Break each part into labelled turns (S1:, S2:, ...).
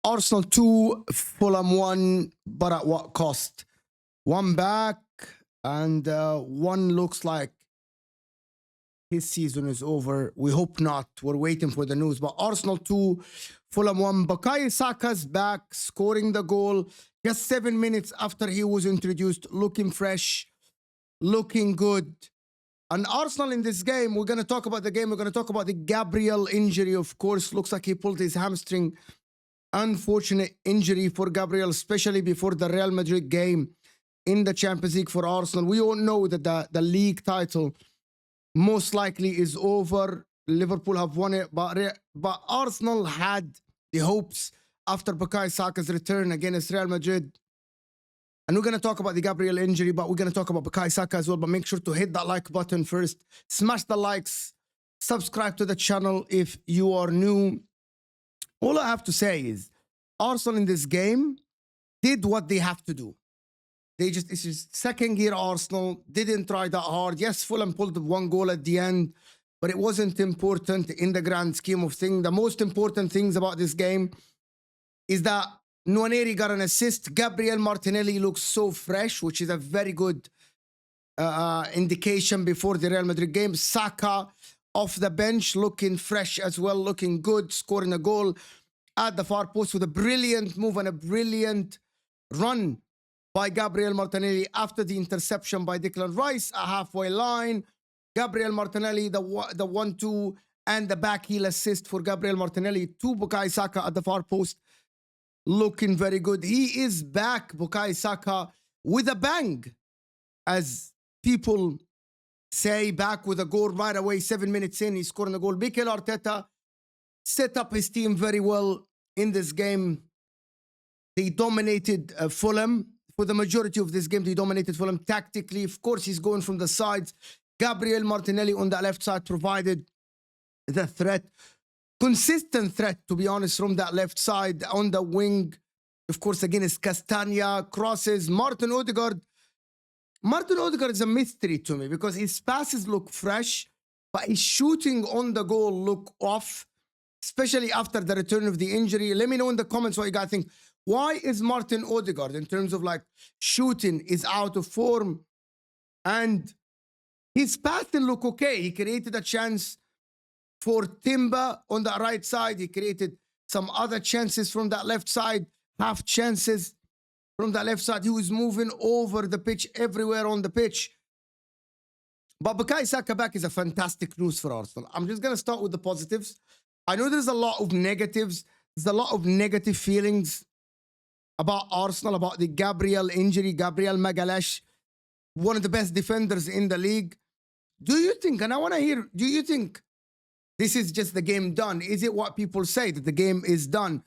S1: Arsenal 2, Fulham 1, but at what cost? One back, and one looks like his season is over. We hope not. We're waiting for the news. But Arsenal 2, Fulham 1. Bukayo Saka's back, scoring the goal just 7 minutes after he was introduced, looking fresh, looking good. And Arsenal in this game, we're going to talk about the game. We're going to talk about the Gabriel injury, of course. Looks like he pulled his hamstring. Unfortunate injury for Gabriel, especially before the Real Madrid game in the Champions League for Arsenal. We all know that the league title most likely is over. Liverpool have won it, but Arsenal had the hopes after Bukayo Saka's return against Real Madrid. And we're going to talk about the Gabriel injury, but we're going to talk about Bukayo Saka as well. But make sure to hit that like button first. Smash the likes. Subscribe to the channel if you are new. All I have to say is Arsenal in this game did what they have to do. It's just second gear Arsenal, didn't try that hard. Yes, Fulham pulled one goal at the end, but it wasn't important in the grand scheme of things. The most important things about this game is that Nwaneri got an assist. Gabriel Martinelli looks so fresh, which is a very good indication before the Real Madrid game. Saka off the bench, looking fresh as well, looking good, scoring a goal at the far post with a brilliant move and a brilliant run by Gabriel Martinelli after the interception by Declan Rice, a halfway line. Gabriel Martinelli, the 1-2, and the back heel assist for Gabriel Martinelli to Bukayo Saka at the far post. Looking very good. He is back, Bukayo Saka, with a bang, as people say, back with a goal right away. 7 minutes in, he's scoring a goal. Mikel Arteta set up his team very well in this game. They dominated Fulham. For the majority of this game, they dominated Fulham tactically. Of course, he's going from the sides. Gabriel Martinelli on the left side provided the threat. Consistent threat, to be honest, from that left side. On the wing, of course, again, is Castagna, crosses. Martin Odegaard. Martin Odegaard is a mystery to me because his passes look fresh, but his shooting on the goal look off, especially after the return of the injury. Let me know in the comments what you guys think. Why is Martin Odegaard, in terms of like shooting, is out of form? And his passing look okay. He created a chance for Timber on the right side. He created some other chances from that left side, half chances from that left side. He was moving over the pitch, everywhere on the pitch. But Bukayo Saka back is a fantastic news for Arsenal. I'm just going to start with the positives. I know there's a lot of negatives. There's a lot of negative feelings about Arsenal, about the Gabriel injury. Gabriel Magalhaes, one of the best defenders in the league. Do you think, and I want to hear, do you think this is just the game done? Is it what people say, that the game is done?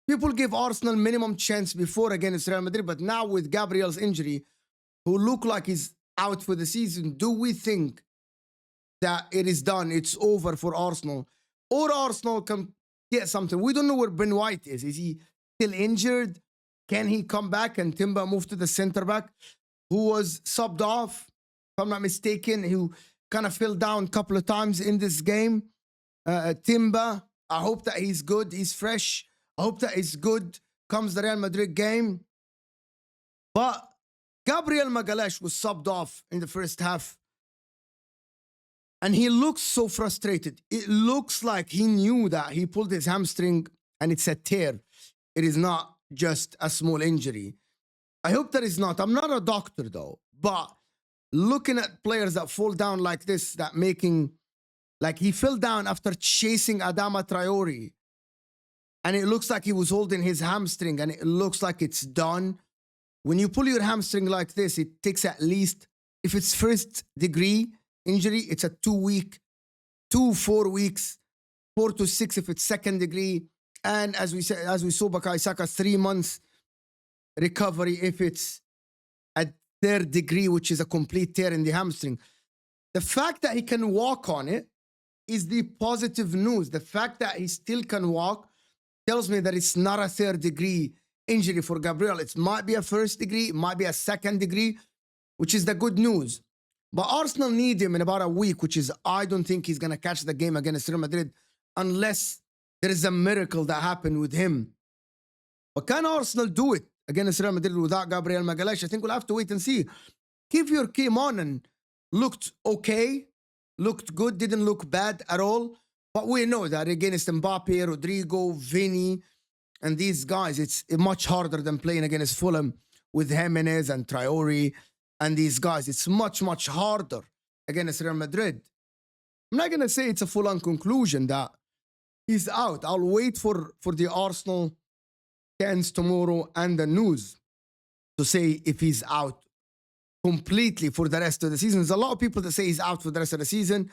S1: People give Arsenal minimum chance before against Real Madrid, but now with Gabriel's injury, who look like he's out for the season, do we think that it is done, it's over for Arsenal? Or Arsenal can get something? We don't know where Ben White is. Is he still injured? Can he come back and Timber move to the center back, who was subbed off, if I'm not mistaken, who kind of fell down a couple of times in this game? Timber, I hope that he's good. He's fresh. I hope that he's good comes the Real Madrid game. But Gabriel Magalhaes was subbed off in the first half. And he looks so frustrated. It looks like he knew that he pulled his hamstring and it's a tear. It is not just a small injury. I hope that is not. I'm not a doctor though, but looking at players that fall down like this, that making, like he fell down after chasing Adama Traore, and it looks like he was holding his hamstring and it looks like it's done. When you pull your hamstring like this, it takes at least, if it's first degree injury, it's a 2 week, 4 weeks, 4 to 6 if it's second degree. And as we said, as we saw, Bukayo Saka, 3 months recovery if it's at third degree, which is a complete tear in the hamstring. The fact that he can walk on it is the positive news. The fact that he still can walk tells me that it's not a third degree injury for Gabriel. It might be a first degree, it might be a second degree, which is the good news. But Arsenal need him in about a week, which is, I don't think he's going to catch the game against Real Madrid unless there is a miracle that happened with him. But can Arsenal do it against Real Madrid without Gabriel Magalhaes? I think we'll have to wait and see. Kivior came on and looked okay, looked good, didn't look bad at all. But we know that against Mbappe, Rodrigo, Vinny, and these guys, it's much harder than playing against Fulham with Jimenez and Traore and these guys. It's much, much harder against Real Madrid. I'm not going to say it's a full-on conclusion that he's out. I'll wait for the Arsenal fans tomorrow and the news to say if he's out completely for the rest of the season. There's a lot of people that say he's out for the rest of the season,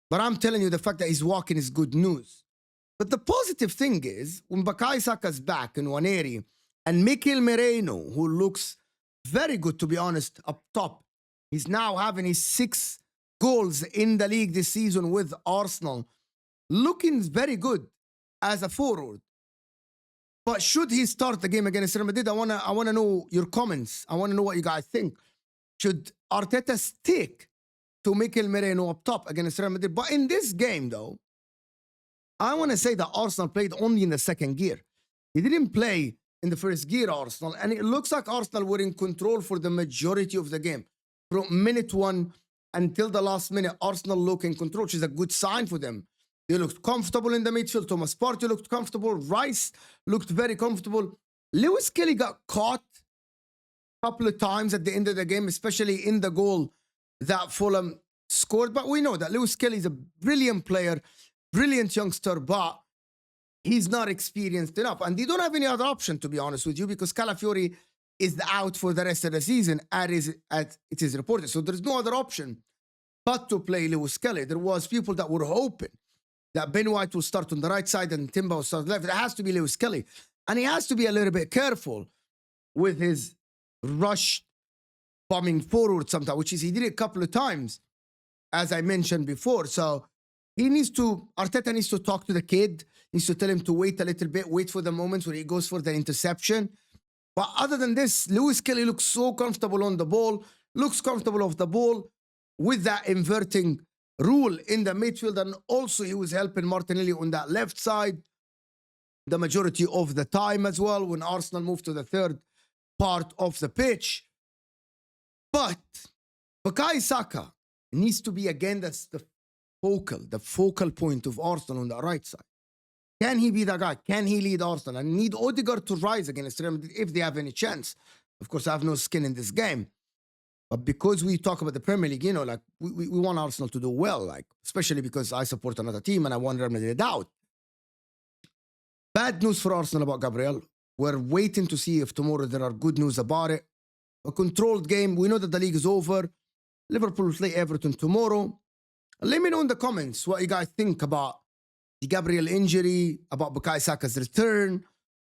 S1: but I'm telling you the fact that he's walking is good news. But the positive thing is, when Bukayo Saka's back in Nwaneri and Mikel Merino, who looks very good, to be honest, up top, he's now having his 6 goals in the league this season with Arsenal, looking very good as a forward. But should he start the game against Real Madrid? I wanna know your comments. I want to know what you guys think. Should Arteta stick to Mikel Merino up top against Real Madrid? But in this game, though, I want to say that Arsenal played only in the second gear. He didn't play in the first gear, Arsenal. And it looks like Arsenal were in control for the majority of the game. From minute 1 until the last minute, Arsenal looked in control, which is a good sign for them. They looked comfortable in the midfield. Thomas Partey looked comfortable. Rice looked very comfortable. Lewis Kelly got caught a couple of times at the end of the game, especially in the goal that Fulham scored. But we know that Lewis Kelly is a brilliant player, brilliant youngster, but he's not experienced enough. And they don't have any other option, to be honest with you, because Calafiori is out for the rest of the season, as it is reported. So there's no other option but to play Lewis Kelly. There was people that were hoping that Ben White will start on the right side and Timber will start left. It has to be Lewis Kelly. And he has to be a little bit careful with his rush bombing forward sometimes, which is he did it a couple of times, as I mentioned before. So Arteta needs to talk to the kid, needs to tell him to wait a little bit, wait for the moments where he goes for the interception. But other than this, Lewis Kelly looks so comfortable on the ball, looks comfortable off the ball with that inverting rule in the midfield. And also he was helping Martinelli on that left side the majority of the time as well when Arsenal moved to the third part of the pitch. But Bukayo Saka needs to be, again, that's the focal point of Arsenal on the right side. Can he be that guy? Can he lead Arsenal? I need Odegaard to rise against Real Madrid if they have any chance. Of course, I have no skin in this game. But because we talk about the Premier League, you know, like we want Arsenal to do well, like especially because I support another team and I want Real Madrid out. Bad news for Arsenal about Gabriel. We're waiting to see if tomorrow there are good news about it. A controlled game. We know that the league is over. Liverpool will play Everton tomorrow. Let me know in the comments what you guys think about the Gabriel injury, about Bukayo Saka's return,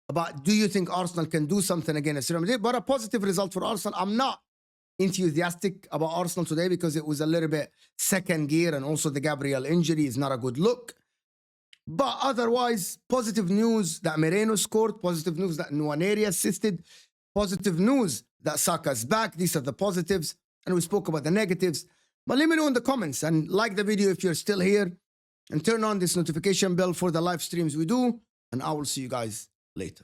S1: about do you think Arsenal can do something against Real Madrid? But a positive result for Arsenal. I'm not enthusiastic about Arsenal today because it was a little bit second gear, and also the Gabriel injury is not a good look. But otherwise, positive news that Merino scored, positive news that Nwaneri assisted, positive news that Saka's back. These are the positives, and we spoke about the negatives. But let me know in the comments and like the video if you're still here, and turn on this notification bell for the live streams we do, and I will see you guys later.